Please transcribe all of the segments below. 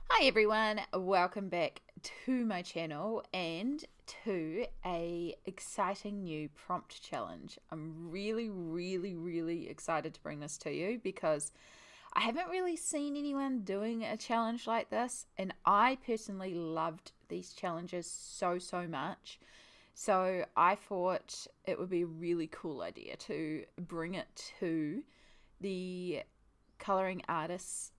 Hi everyone, welcome back to my channel and to a exciting new prompt challenge. I'm really excited to bring this to you because I haven't really seen anyone doing a challenge like this, and I personally loved these challenges so much. So I thought it would be a really cool idea to bring it to the coloring artists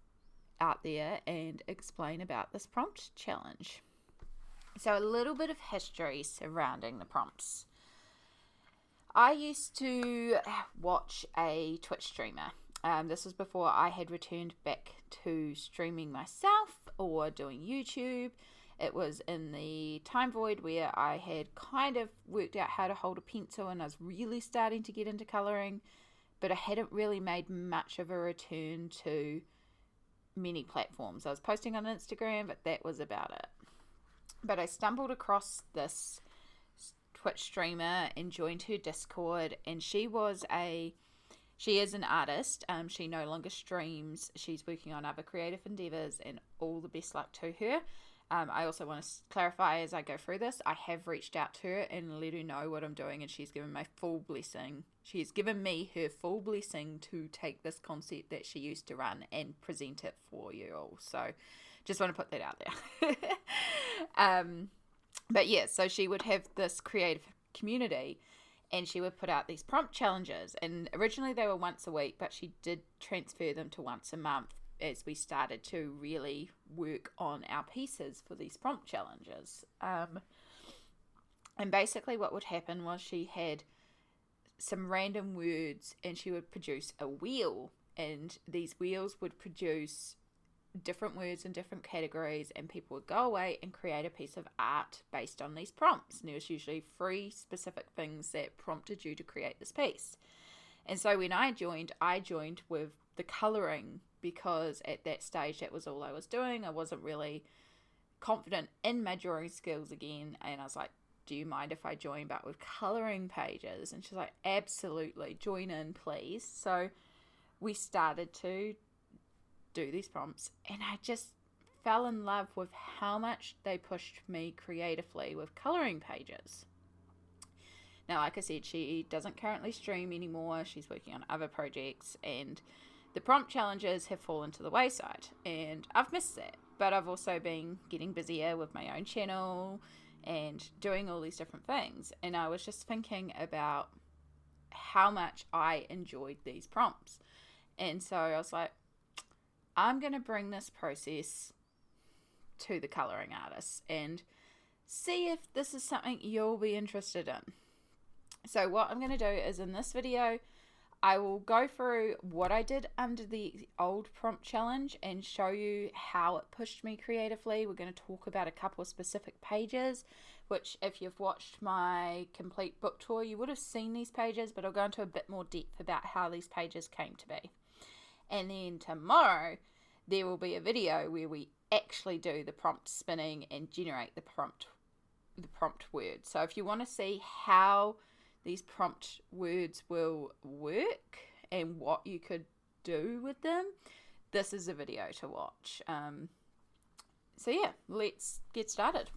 out there and explain about this prompt challenge. So, a little bit of history surrounding the prompts. I used to watch a Twitch streamer. This was before I had returned back to streaming myself or doing YouTube. It was in the time void where I had kind of worked out how to hold a pencil and I was really starting to get into colouring, but I hadn't really made much of a return to many platforms. I was posting on Instagram, but that was about it. But I stumbled across this Twitch streamer and joined her Discord, and she is an artist. She no longer streams. She's working on other creative endeavors, and all the best luck to her. I also want to clarify as I go through this, I have reached out to her and let her know what I'm doing, and she's given my full blessing. She has given me her full blessing to take this concept that she used to run and present it for you all. So just want to put that out there. But yeah, so she would have this creative community and she would put out these prompt challenges. And originally they were once a week, but she did transfer them to once a month as we started to really work on our pieces for these prompt challenges. And basically what would happen was she had some random words and she would produce a wheel, and these wheels would produce different words in different categories, and people would go away and create a piece of art based on these prompts. And there was usually 3 specific things that prompted you to create this piece. And so when I joined with the colouring, because at that stage that was all I was doing. I wasn't really confident in my drawing skills again, and I was like, do you mind if I join but with colouring pages? And she's like, absolutely, join in please. So we started to do these prompts, and I just fell in love with how much they pushed me creatively with colouring pages. Now, like I said, she doesn't currently stream anymore. She's working on other projects, and the prompt challenges have fallen to the wayside, and I've missed that. But I've also been getting busier with my own channel and doing all these different things. And I was just thinking about how much I enjoyed these prompts. And so I was like, I'm going to bring this process to the colouring artists and see if this is something you'll be interested in. So what I'm going to do is in this video, I will go through what I did under the old prompt challenge and show you how it pushed me creatively. We're going to talk about a couple of specific pages, which if you've watched my complete book tour, you would have seen these pages, but I'll go into a bit more depth about how these pages came to be. And then tomorrow, there will be a video where we actually do the prompt spinning and generate the prompt word. So if you want to see how these prompt words will work and what you could do with them, this is a video to watch. So yeah, let's get started.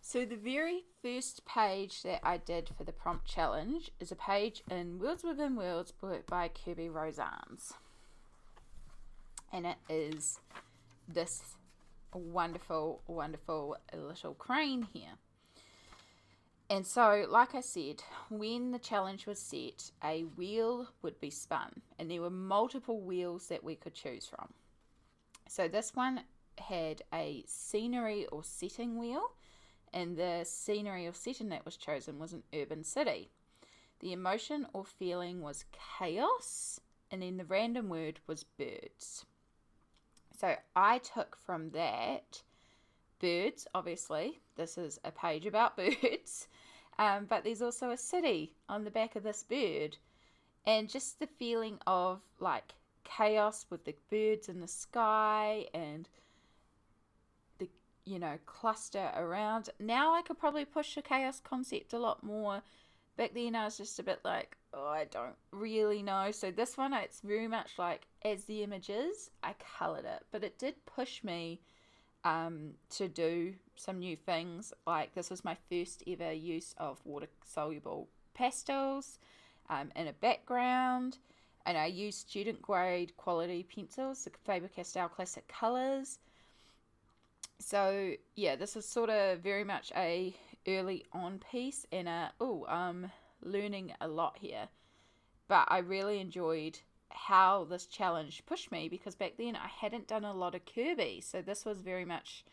So the very first page that I did for the prompt challenge is a page in Worlds Within Worlds by Kirby Rosanes. And it is this wonderful little crane here. And so, like I said, when the challenge was set, a wheel would be spun, and there were multiple wheels that we could choose from. So this one had a scenery or setting wheel, and the scenery or setting that was chosen was an urban city. The emotion or feeling was chaos, and then the random word was birds. So I took from that birds, obviously. This is a page about birds, but there's also a city on the back of this bird, and just the feeling of like chaos with the birds in the sky and the cluster around. Now I could probably push the chaos concept a lot more, back then I was just a bit like, oh, I don't really know. So this one, it's very much like as the image is, I coloured it. But it did push me to do some new things. Like this was my first ever use of water-soluble pastels in a background. And I used student grade quality pencils, the Faber-Castell Classic Colours. So yeah, this is sort of very much a early on piece, and I'm learning a lot here. But I really enjoyed how this challenge pushed me, because back then I hadn't done a lot of Kirby, so this was very much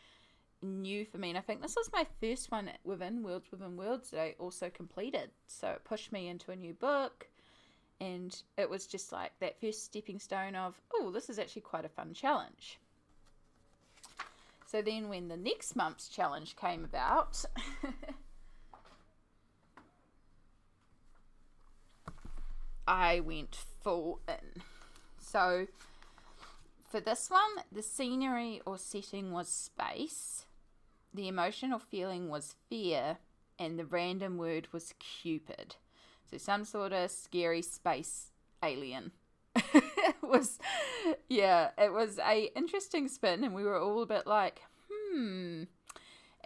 new for me. And I think this was my first one within Worlds that I also completed, so it pushed me into a new book. And it was just like that first stepping stone of, oh, this is actually quite a fun challenge. So then when the next month's challenge came about, I went full in. So for this one, the scenery or setting was space, the emotion or feeling was fear, and the random word was Cupid. So some sort of scary space alien. It was a interesting spin, and we were all a bit like, And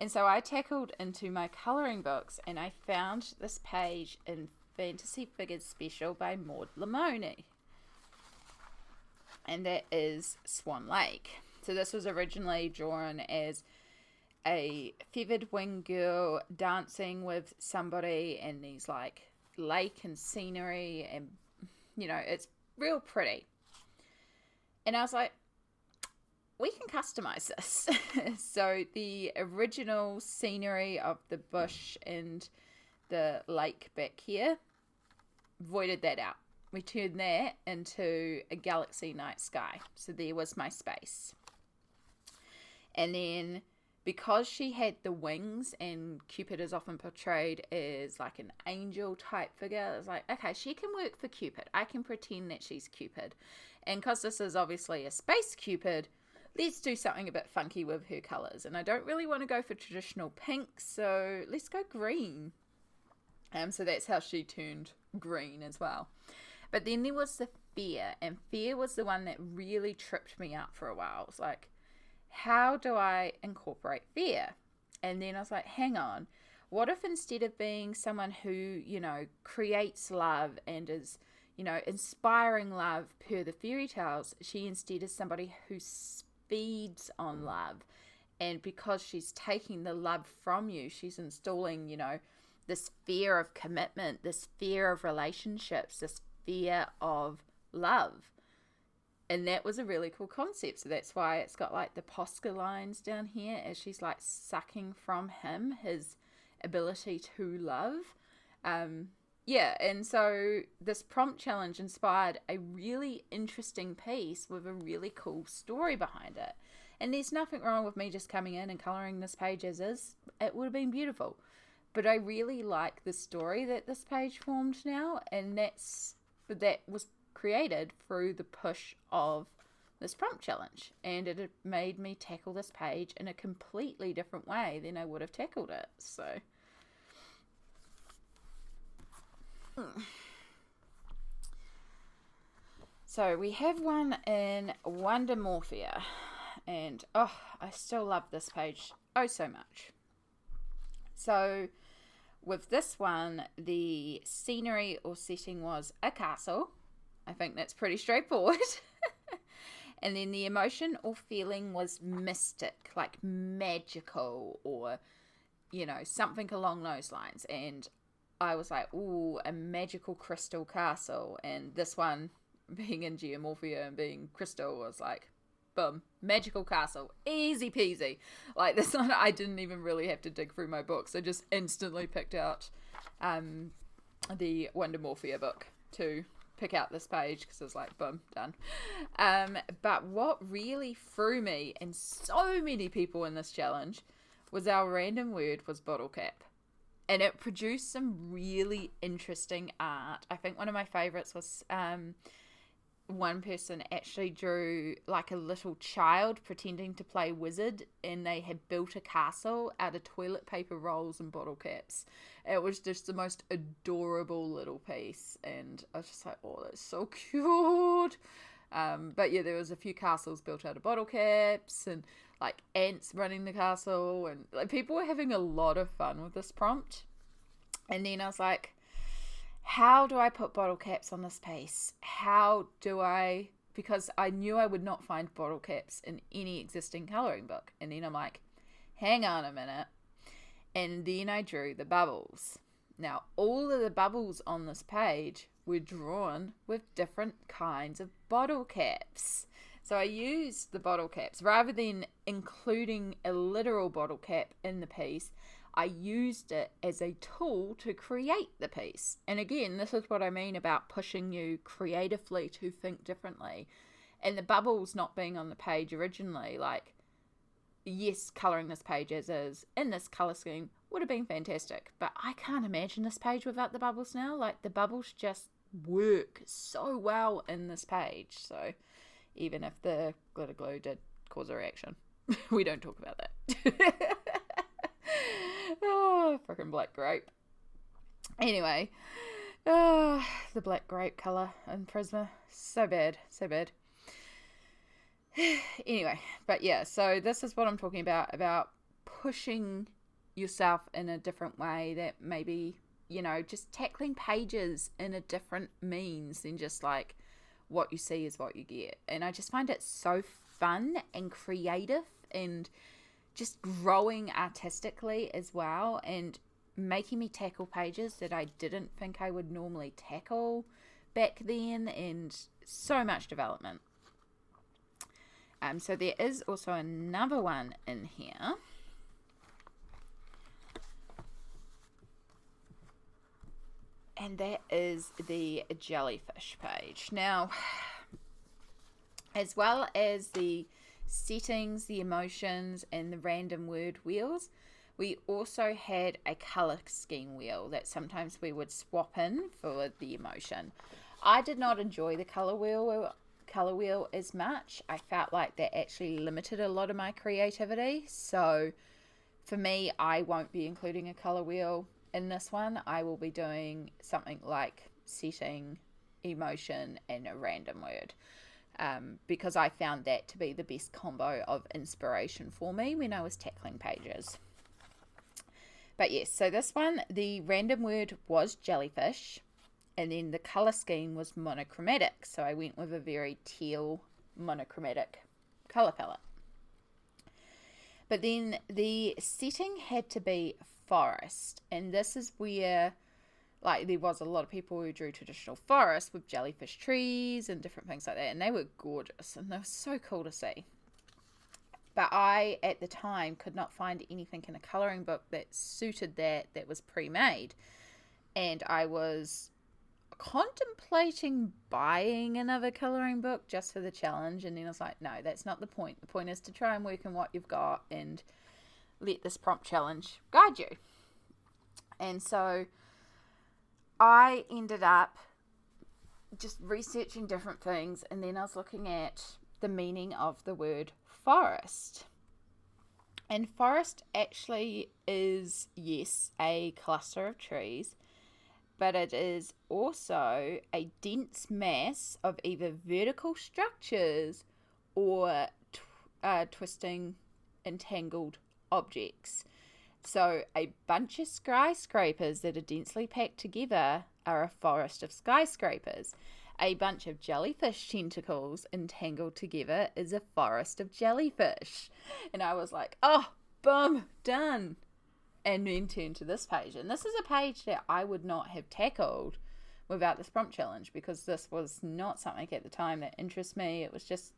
so I tackled into my colouring books, and I found this page in Fantasy Figures Special by Maud Lamoni. And that is Swan Lake. So this was originally drawn as a feathered winged girl dancing with somebody, and these like lake and scenery, and it's real pretty. And I was like, we can customize this. So the original scenery of the bush and the lake back here, voided that out. We turned that into a galaxy night sky. So there was my space. And then because she had the wings, and Cupid is often portrayed as like an angel type figure, I was like, okay, she can work for Cupid. I can pretend that she's Cupid. And because this is obviously a space Cupid, let's do something a bit funky with her colours. And I don't really want to go for traditional pink, so let's go green. So that's how she turned green as well. But then there was the fear, and fear was the one that really tripped me up for a while. It was like, how do I incorporate fear? And then I was like, hang on, what if instead of being someone who, creates love and is, inspiring love per the fairy tales, she instead is somebody who feeds on love. And because she's taking the love from you, she's installing, this fear of commitment, this fear of relationships, this fear of love. And that was a really cool concept. So that's why it's got like the Posca lines down here as she's like sucking from him his ability to love. And so this prompt challenge inspired a really interesting piece with a really cool story behind it. And there's nothing wrong with me just coming in and colouring this page as is. It would have been beautiful. But I really like the story that this page formed now, and that was created through the push of this prompt challenge, and it made me tackle this page in a completely different way than I would have tackled it. So we have one in Wondermorphia, and I still love this page so much. So with this one, the scenery or setting was a castle. I think that's pretty straightforward. And then the emotion or feeling was mystic, like magical, or, something along those lines. And I was like, ooh, a magical crystal castle. And this one, being in Geomorphia and being crystal, was like, boom, magical castle, easy peasy. Like this one, I didn't even really have to dig through my books. I just instantly picked out the Wondermorphia book to pick out this page, because I was like, boom, done. But what really threw me, and so many people in this challenge, was our random word was bottle cap. And it produced some really interesting art. I think one of my favourites was one person actually drew like a little child pretending to play wizard, and they had built a castle out of toilet paper rolls and bottle caps. It was just the most adorable little piece, and I was just like, oh, that's so cute. But yeah, there was a few castles built out of bottle caps, and like ants running the castle, and like people were having a lot of fun with this prompt. And then I was like, how do I put bottle caps on this piece? Because I knew I would not find bottle caps in any existing colouring book. And then I'm like, hang on a minute. And then I drew the bubbles. Now, all of the bubbles on this page were drawn with different kinds of bottle caps. So I used the bottle caps. Rather than including a literal bottle cap in the piece, I used it as a tool to create the piece. And again, this is what I mean about pushing you creatively to think differently. And the bubbles not being on the page originally, like, yes, colouring this page as is in this colour scheme would have been fantastic. But I can't imagine this page without the bubbles now. Like, the bubbles just work so well in this page. So even if the glitter glue did cause a reaction, we don't talk about that. Oh, freaking black grape. Anyway, the black grape colour in Prisma. So bad, so bad. Anyway, but yeah, so this is what I'm talking about pushing yourself in a different way, that maybe, you know, just tackling pages in a different means than just like what you see is what you get. And I just find it so fun and creative, and just growing artistically as well, and making me tackle pages that I didn't think I would normally tackle back then, and so much development. So there is also another one in here. And that is the Jellyfish page. Now, as well as the settings, the emotions, and the random word wheels, we also had a color scheme wheel that sometimes we would swap in for the emotion. I did not enjoy the color wheel as much. I felt like that actually limited a lot of my creativity. So for me, I won't be including a color wheel in this one. I will be doing something like setting, emotion, and a random word. Because I found that to be the best combo of inspiration for me when I was tackling pages. But yes, so this one, the random word was jellyfish, and then the colour scheme was monochromatic. So I went with a very teal monochromatic colour palette. But then the setting had to be forest, and this is where, like, there was a lot of people who drew traditional forests with jellyfish trees and different things like that, and they were gorgeous, and they were so cool to see. But I, at the time, could not find anything in a colouring book that suited that was pre-made. And I was contemplating buying another colouring book just for the challenge, and then I was like, no, that's not the point. The point is to try and work on what you've got and let this prompt challenge guide you. And so I ended up just researching different things, and then I was looking at the meaning of the word forest. And forest actually is, yes, a cluster of trees, but it is also a dense mass of either vertical structures or twisting, entangled objects. So a bunch of skyscrapers that are densely packed together are a forest of skyscrapers. A bunch of jellyfish tentacles entangled together is a forest of jellyfish. And I was like, oh, boom, done. And then turned to this page. And this is a page that I would not have tackled without this prompt challenge, because this was not something at the time that interests me. It was just,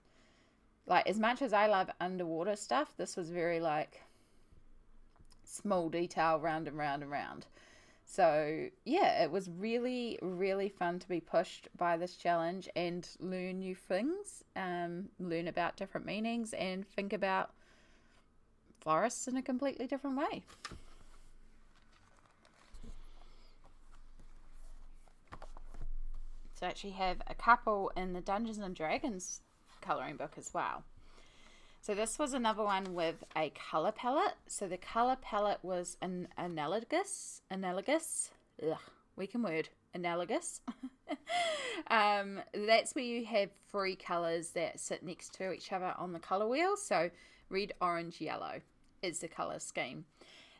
like, as much as I love underwater stuff, this was very, like, small detail, round and round and round. So yeah, it was really, really fun to be pushed by this challenge and learn new things, learn about different meanings, and think about forests in a completely different way. So I actually have a couple in the Dungeons and Dragons colouring book as well. So this was another one with a colour palette. So the colour palette was an analogous. Ugh, weak word. Analogous. That's where you have 3 colours that sit next to each other on the colour wheel. So red, orange, yellow is the colour scheme.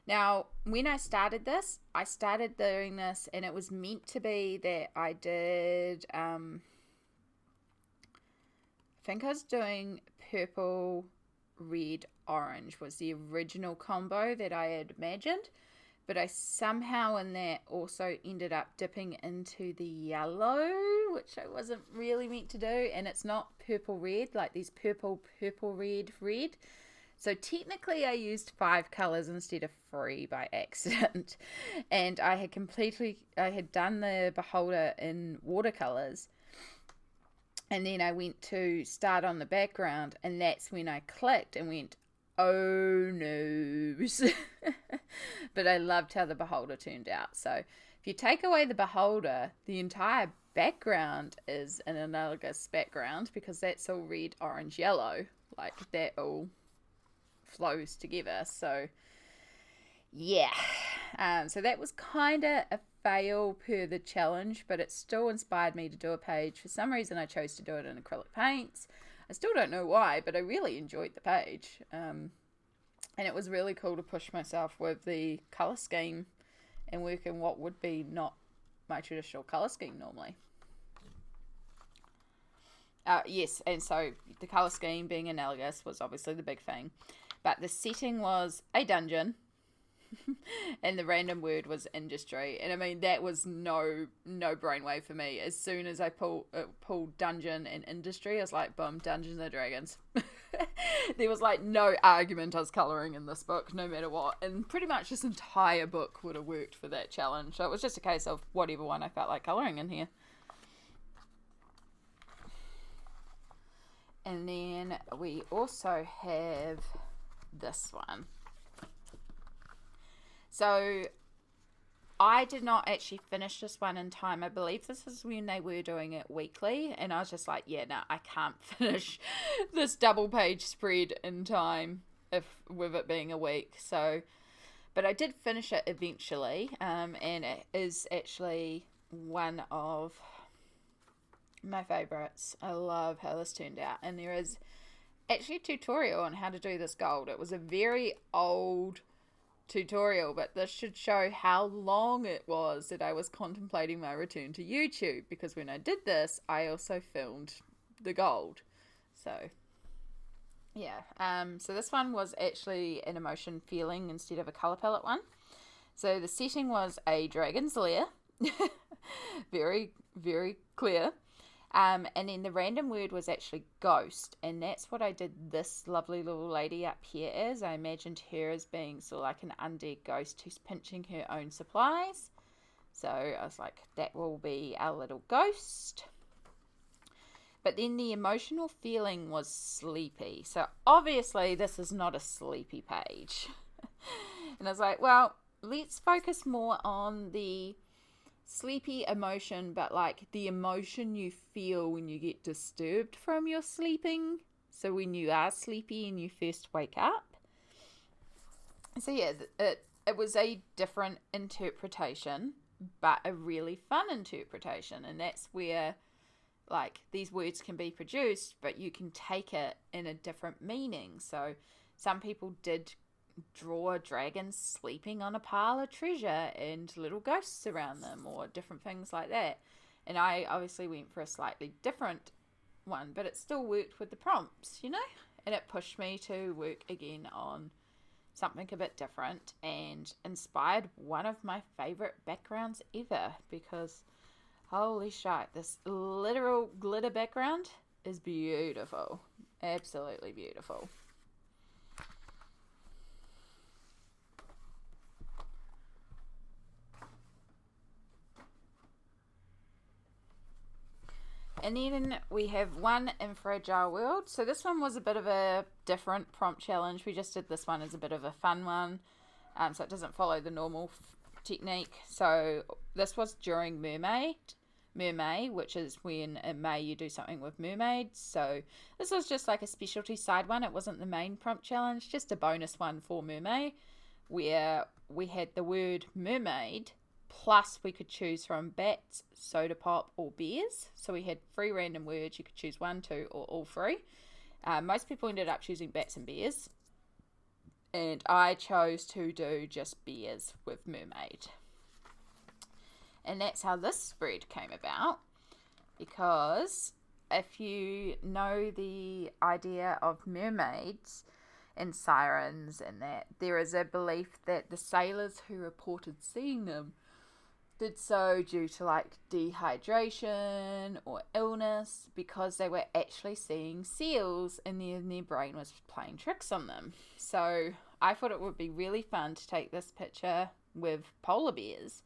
Now, when I started this, I started doing this and it was meant to be that I did, I think I was doing purple, red, orange was the original combo that I had imagined. But I somehow in that also ended up dipping into the yellow, which I wasn't really meant to do. And it's not purple red, like these purple red. So technically I used 5 colours instead of 3 by accident. And I had done the beholder in watercolours. And then I went to start on the background, and that's when I clicked and went, oh no. But I loved how the beholder turned out. So if you take away the beholder, the entire background is an analogous background, because that's all red, orange, yellow. Like that all flows together. So yeah, so that was kind of a fail per the challenge, but it still inspired me to do a page. For some reason I chose to do it in acrylic paints. I still don't know why, but I really enjoyed the page, and it was really cool to push myself with the colour scheme and work in what would be not my traditional colour scheme normally. Yes, and so the colour scheme being analogous was obviously the big thing. But the setting was a dungeon, and the random word was industry. And I mean, that was no brainwave for me. As soon as I pulled dungeon and industry, I was like, boom, Dungeons and Dragons. There was like no argument I was colouring in this book, no matter what. And pretty much this entire book would have worked for that challenge. So it was just a case of whatever one I felt like colouring in here. And then we also have this one. So I did not actually finish this one in time. I believe this is when they were doing it weekly, and I was just like, yeah, no, I can't finish this double page spread in time with it being a week. So, but I did finish it eventually, and it is actually one of my favorites. I love how this turned out, and there is actually a tutorial on how to do this gold. It was a very old tutorial, but this should show how long it was that I was contemplating my return to YouTube, because when I did this I also filmed the gold. So yeah, so this one was actually an emotion feeling instead of a colour palette one. So the setting was a dragon's lair. Very, very clear. And then the random word was actually ghost, and that's what I did this lovely little lady up here as. I imagined her as being sort of like an undead ghost who's pinching her own supplies. So I was like, that will be our little ghost. But then the emotional feeling was sleepy. So obviously this is not a sleepy page. And I was like, well, let's focus more on the sleepy emotion, but like the emotion you feel when you get disturbed from your sleeping. So when you are sleepy and you first wake up. So yeah, it was a different interpretation, but a really fun interpretation. And that's where like these words can be produced, but you can take it in a different meaning. So some people did draw dragons sleeping on a pile of treasure and little ghosts around them, or different things like that. And I obviously went for a slightly different one, but it still worked with the prompts, you know? And it pushed me to work again on something a bit different, and inspired one of my favorite backgrounds ever, because holy shit, this literal glitter background is beautiful. Absolutely beautiful. And then we have one in Fragile World. So this one was a bit of a different prompt challenge. We just did this one as a bit of a fun one. So it doesn't follow the normal technique. So this was during Mermaid, which is when in May you do something with mermaids. So this was just like a specialty side one. It wasn't the main prompt challenge, just a bonus one for Mermaid, where we had the word mermaid, plus we could choose from bats, soda pop, or bears. So we had 3 random words. You could choose 1, 2, or all 3. Most people ended up choosing bats and bears. And I chose to do just bears with mermaid. And that's how this spread came about. Because if you know the idea of mermaids and sirens, and that there is a belief that the sailors who reported seeing them did so due to like dehydration or illness, because they were actually seeing seals and their brain was playing tricks on them. So I thought it would be really fun to take this picture with polar bears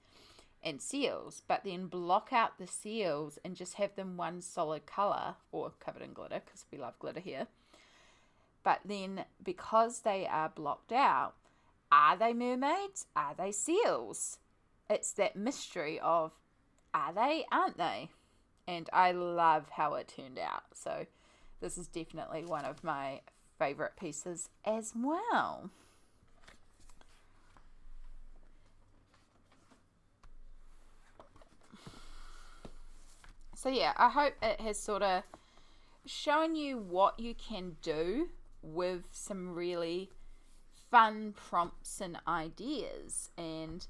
and seals, but then block out the seals and just have them one solid colour, or covered in glitter, because we love glitter here. But then, because they are blocked out, are they mermaids? Are they seals? It's that mystery of, are they, aren't they? And I love how it turned out. So this is definitely one of my favourite pieces as well. So yeah, I hope it has sort of shown you what you can do with some really fun prompts and ideas, and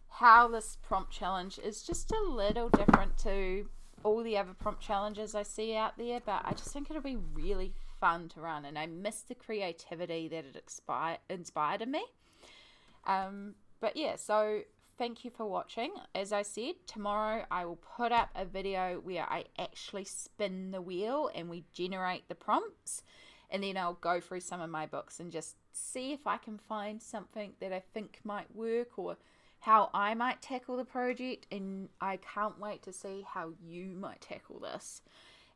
how this prompt challenge is just a little different to all the other prompt challenges I see out there, but I just think it'll be really fun to run, and I miss the creativity that it inspired in me. But yeah, so thank you for watching. As I said, tomorrow I will put up a video where I actually spin the wheel and we generate the prompts, and then I'll go through some of my books and just see if I can find something that I think might work, or how I might tackle the project, and I can't wait to see how you might tackle this.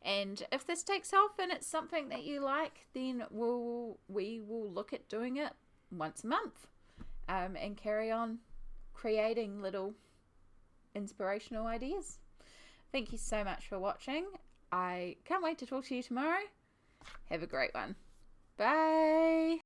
And if this takes off and it's something that you like, then we will look at doing it once a month, and carry on creating little inspirational ideas. Thank you so much for watching. I can't wait to talk to you tomorrow. Have a great one. Bye.